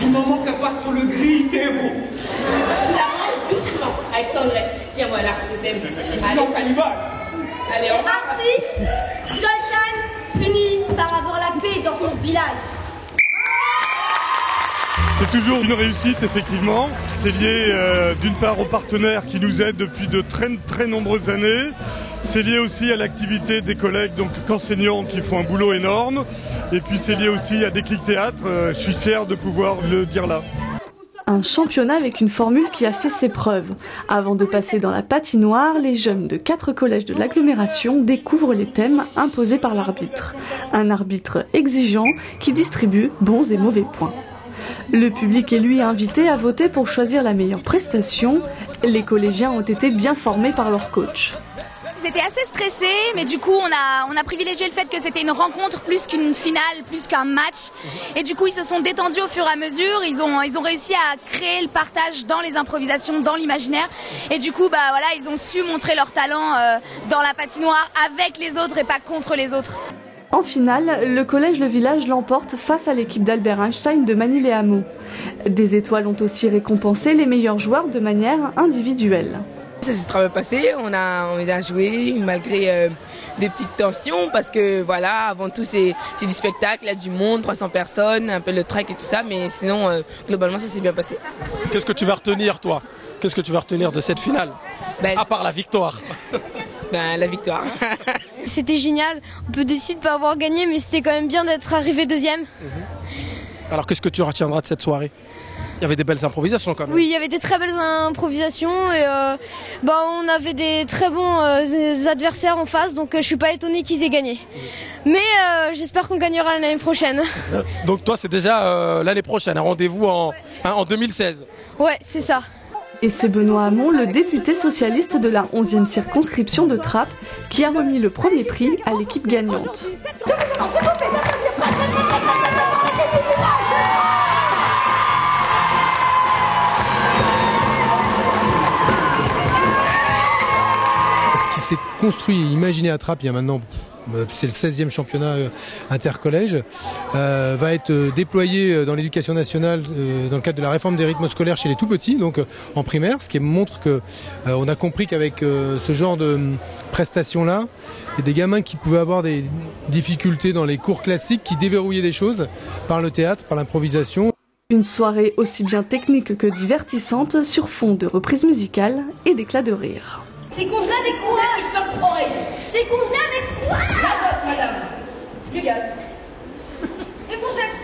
Du moment qu'elle passe sur le gris, c'est bon. Tu la manges doucement, avec tendresse. Tiens, voilà, je t'aime. Sinon, cannibale. Allez, on va. Ainsi, Zoltan finit par avoir la paix dans son village. C'est toujours une réussite, effectivement. C'est lié d'une part aux partenaires qui nous aident depuis de très nombreuses années. C'est lié aussi à l'activité des collègues, donc enseignants, qui font un boulot énorme. Et puis c'est lié aussi à Déclic Théâtre. Je suis fier de pouvoir le dire là. Un championnat avec une formule qui a fait ses preuves. Avant de passer dans la patinoire, les jeunes de 4 collèges de l'agglomération découvrent les thèmes imposés par l'arbitre. Un arbitre exigeant qui distribue bons et mauvais points. Le public est lui invité à voter pour choisir la meilleure prestation. Les collégiens ont été bien formés par leur coach. Ils étaient assez stressés, mais du coup on a privilégié le fait que c'était une rencontre plus qu'une finale, plus qu'un match. Et du coup ils se sont détendus au fur et à mesure, ils ont réussi à créer le partage dans les improvisations, dans l'imaginaire. Et du coup voilà, ils ont su montrer leur talent dans la patinoire avec les autres et pas contre les autres. En finale, le collège Le Village l'emporte face à l'équipe d'Albert Einstein de Manille-les-Hameaux. Des étoiles ont aussi récompensé les meilleurs joueurs de manière individuelle. Ça s'est très bien passé, on a joué malgré des petites tensions parce que voilà, avant tout c'est du spectacle, il y a du monde, 300 personnes, un peu le trek et tout ça, mais sinon globalement ça s'est bien passé. Qu'est-ce que tu vas retenir toi? Qu'est-ce que tu vas retenir de cette finale? À part la victoire. La victoire. C'était génial, on peut décider de ne pas avoir gagné, mais c'était quand même bien d'être arrivé deuxième. Alors qu'est-ce que tu retiendras de cette soirée? Il y avait des belles improvisations quand même. Oui, il y avait des très belles improvisations et on avait des très bons adversaires en face, donc je suis pas étonnée qu'ils aient gagné. Mais j'espère qu'on gagnera l'année prochaine. Donc toi c'est déjà l'année prochaine, un rendez-vous en 2016. Ouais, c'est ça. Et c'est Benoît Hamon, le député socialiste de la 11e circonscription de Trappes, qui a remis le premier prix à l'équipe gagnante. Ce qui s'est construit et imaginé à Trappes il y a maintenant, c'est le 16e championnat intercollège, va être déployé dans l'éducation nationale dans le cadre de la réforme des rythmes scolaires chez les tout-petits, donc en primaire, ce qui montre qu'on a compris qu'avec ce genre de prestations-là, il y a des gamins qui pouvaient avoir des difficultés dans les cours classiques, qui déverrouillaient des choses par le théâtre, par l'improvisation. Une soirée aussi bien technique que divertissante sur fond de reprises musicales et d'éclats de rire. C'est congelé avec quoi? C'est congelé avec quoi? L'azote, madame. Du gaz. Et fourchette.